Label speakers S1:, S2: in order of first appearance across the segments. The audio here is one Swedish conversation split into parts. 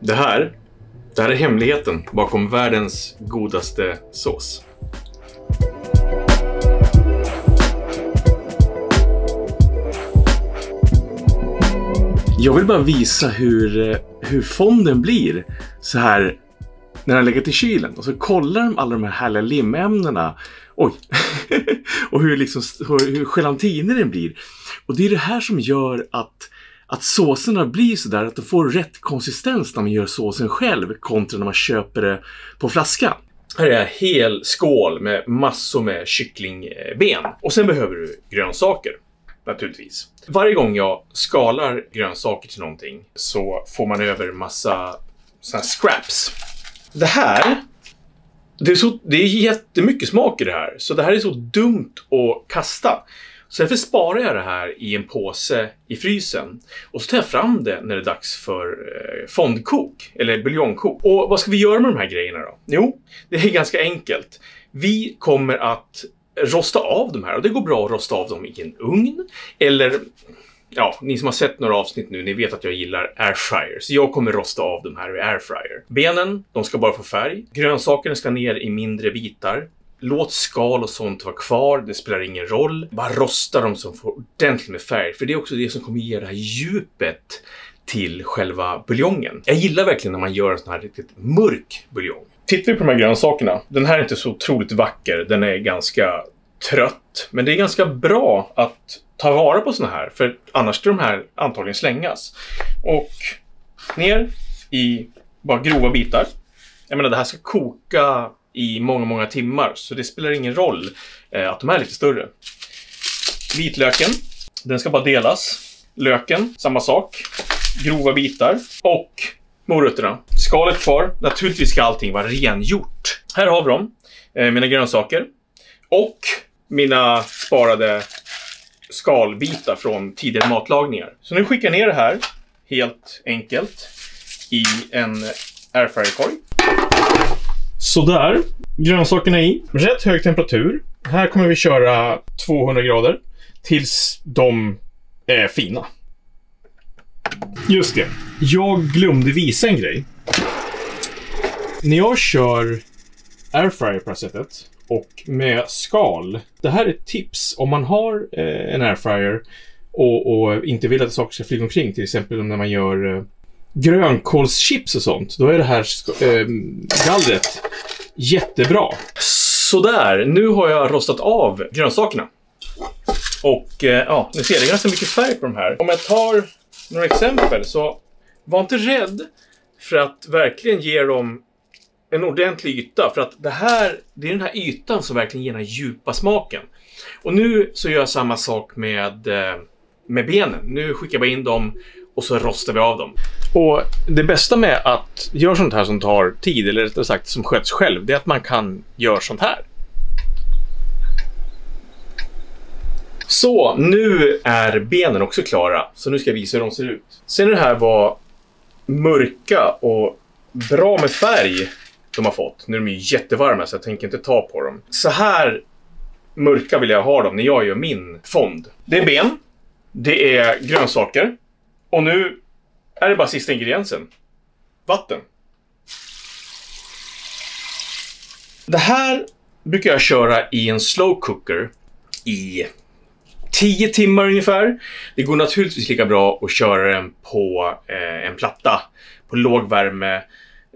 S1: Det här är hemligheten bakom världens godaste sås. Jag vill bara visa hur fonden blir så här när den lägger till kylen. Och så kollar de alla de här härliga limämnena. Oj. Och hur gelatiner den blir. Och det är det här som gör att såserna blir så där att de får rätt konsistens när man gör såsen själv kontra när man köper det på flaska. Här är en hel skål med massor med kycklingben. Och sen behöver du grönsaker, naturligtvis. Varje gång jag skalar grönsaker till någonting så får man över massa såna här scraps. Det här, det är jättemycket smak i det här. Så det här är så dumt att kasta. Så därför sparar jag det här i en påse i frysen. Och så tar jag fram det när det är dags för fondkok eller buljongkok. Och vad ska vi göra med de här grejerna då? Jo, det är ganska enkelt. Vi kommer att rosta av de här. Och det går bra att rosta av dem i en ugn. Eller, ja, ni som har sett några avsnitt nu, ni vet att jag gillar airfryer. Så jag kommer rosta av de här i airfryer. Benen, de ska bara få färg. Grönsakerna ska ner i mindre bitar. Låt skal och sånt vara kvar, det spelar ingen roll. Bara rosta dem som får ordentligt med färg. För det är också det som kommer ge det här djupet till själva buljongen. Jag gillar verkligen när man gör en sån här riktigt mörk buljong. Tittar vi på de här grönsakerna. Den här är inte så otroligt vacker, den är ganska trött. Men det är ganska bra att ta vara på såna här. För annars ska de här antagligen slängas. Och ner i bara grova bitar. Jag menar, det här ska koka i många timmar, så det spelar ingen roll att de är lite större. Vitlöken, den ska bara delas. Löken, samma sak. Grova bitar. Och morötterna. Skalet kvar. Naturligtvis ska allting vara rengjort. Här har vi dem. Mina grönsaker. Och mina sparade skalbitar från tidigare matlagningar. Så nu skickar jag ner det här helt enkelt i en airfryerkorg. Så där, grönsakerna i rätt hög temperatur. Här kommer vi köra 200 grader tills de är fina. Just det, jag glömde visa en grej. När jag kör airfryer på det sättet och med skal. Det här är ett tips om man har en airfryer och inte vill att saker ska flyga omkring. Till exempel när man gör grönkålschips och sånt. Då är det här gallret jättebra. Sådär, nu har jag rostat av grönsakerna. Och ja, ni ser det är ganska mycket färg på de här. Om jag tar några exempel så var inte rädd för att verkligen ge dem en ordentlig yta. För att det är den här ytan som verkligen ger den här djupa smaken. Och nu så gör jag samma sak med benen. Nu skickar jag bara in dem och så rostar vi av dem. Och det bästa med att göra sånt här som tar tid, eller rättare sagt som sköts själv, det är att man kan göra sånt här. Så, nu är benen också klara. Så nu ska jag visa hur de ser ut. Sen det här var mörka och bra med färg de har fått. Nu är de ju jättevarma så jag tänker inte ta på dem. Så här mörka vill jag ha dem när jag gör min fond. Det är ben. Det är grönsaker. Och nu är det bara sista ingrediensen. Vatten. Det här brukar jag köra i en slow cooker i 10 timmar ungefär. Det går naturligtvis lika bra att köra den på en platta på låg värme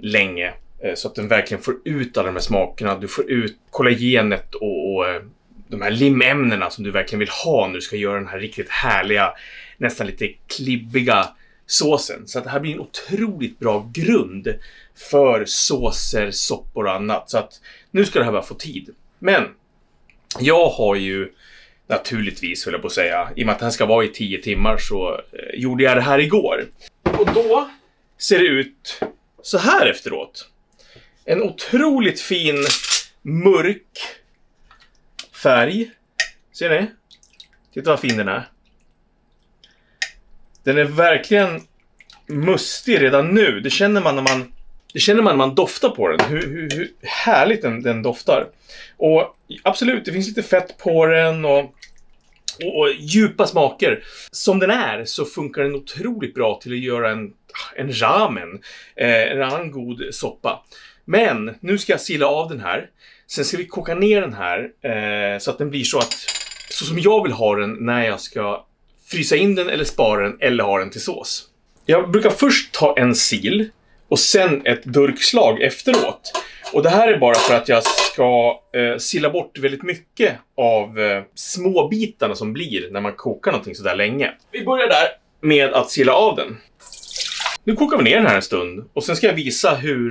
S1: länge. Så att den verkligen får ut alla de här smakerna. Du får ut kollagenet och de här limämnena som du verkligen vill ha när du ska göra den här riktigt härliga, nästan lite klibbiga såsen. Så att det här blir en otroligt bra grund för såser, soppor och annat. Så att nu ska det här bara få tid. Men jag har ju naturligtvis, vill jag på säga, i och med att det här ska vara i 10 timmar så gjorde jag det här igår. Och då ser det ut så här efteråt. En otroligt fin mörk färg. Ser ni? Titta vad fin den är. Den är verkligen mustig redan nu. Det känner man när man doftar på den. Hur härligt den doftar. Och absolut, det finns lite fett på den och djupa smaker. Som den är så funkar den otroligt bra till att göra en en ramen. En annan god soppa. Men nu ska jag sila av den här. Sen ska vi koka ner den här så att den blir så som jag vill ha den när jag ska frysa in den eller spara den eller ha den till sås. Jag brukar först ta en sil och sen ett durkslag efteråt. Och det här är bara för att jag ska sila bort väldigt mycket av små bitarna som blir när man kokar någonting så där länge. Vi börjar där med att sila av den. Nu kokar vi ner den här en stund och sen ska jag visa hur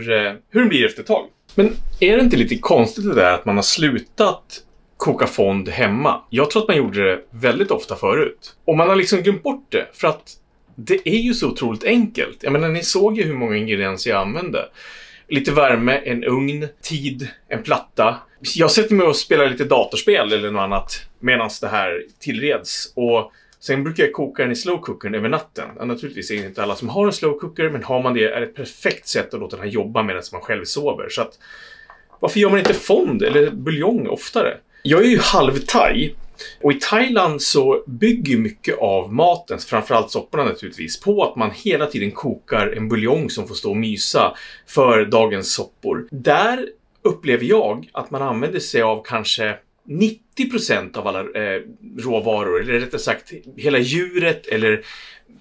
S1: den blir efter ett tag. Men är det inte lite konstigt det där att man har slutat koka fond hemma? Jag tror att man gjorde det väldigt ofta förut. Och man har liksom glömt bort det för att det är ju så otroligt enkelt. Jag menar, ni såg ju hur många ingredienser jag använde. Lite värme, en ugn, tid, en platta. Jag sätter mig och spelar lite datorspel eller något annat medan det här tillreds. Och sen brukar jag koka den i slow cookern över natten. Ja, naturligtvis är det inte alla som har en slow cooker, men har man det är det ett perfekt sätt att låta den jobba medan man själv sover. Så att, varför gör man inte fond eller buljong oftare? Jag är ju halv-thai. Och i Thailand så bygger mycket av maten, framförallt sopporna naturligtvis, på att man hela tiden kokar en buljong som får stå och mysa för dagens soppor. Där upplever jag att man använder sig av kanske 90% av alla råvaror, eller rättare sagt hela djuret eller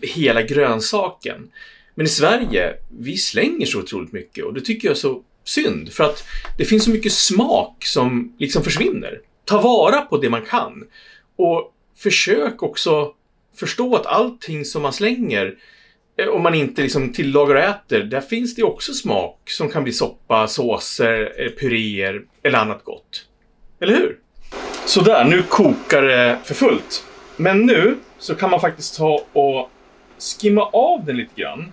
S1: hela grönsaken. Men i Sverige, vi slänger så otroligt mycket och det tycker jag är så synd, för att det finns så mycket smak som liksom försvinner. Ta vara på det man kan och försök också förstå att allting som man slänger, om man inte liksom tillagar och äter, där finns det också smak som kan bli soppa, såser, puréer eller annat gott. Eller hur? Så där, nu kokar det för fullt. Men nu så kan man faktiskt ta och skimma av den lite grann.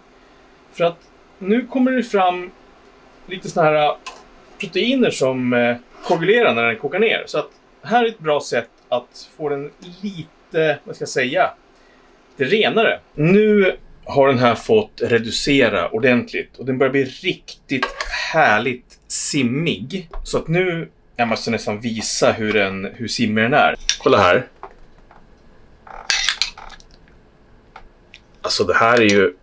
S1: För att nu kommer det fram lite såna här proteiner som koagulerar när den kokar ner. Så att här är ett bra sätt att få den lite, vad ska jag säga, det renare. Nu har den här fått reducera ordentligt och den börjar bli riktigt härligt simmig. Så att nu jag måste nästan visa hur simmig den är. Kolla här. Alltså det här är ju,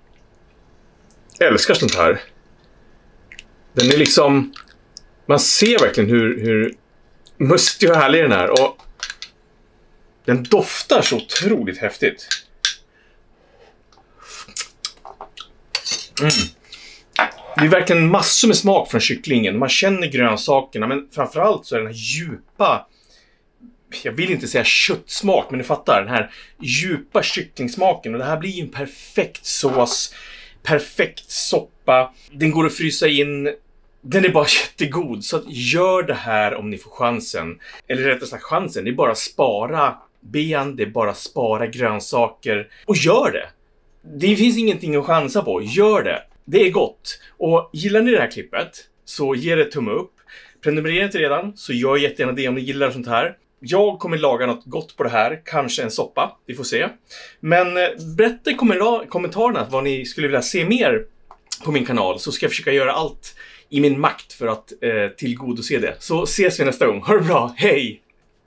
S1: jag älskar sånt här. Den är liksom, man ser verkligen hur mustig och härlig den är. Och den doftar så otroligt häftigt. Det är verkligen massor med smak från kycklingen. Man känner grönsakerna, men framförallt så är den här djupa, jag vill inte säga köttsmak, men ni fattar, den här djupa kycklingsmaken. Och det här blir ju en perfekt sås, perfekt soppa. Den går att frysa in. Den är bara jättegod, så att gör det här om ni får chansen. Eller rättare sagt chansen, det är bara spara ben, det är bara spara grönsaker. Och gör det! Det finns ingenting att chansa på, gör det! Det är gott. Och gillar ni det här klippet så ge det tumme upp. Prenumerera inte redan så gör jättegärna det om ni gillar sånt här. Jag kommer laga något gott på det här, kanske en soppa, vi får se. Men berätta i kommentarerna vad ni skulle vilja se mer på min kanal, så ska jag försöka göra allt i min makt för att tillgodose det. Så ses vi nästa gång. Ha det bra, hej!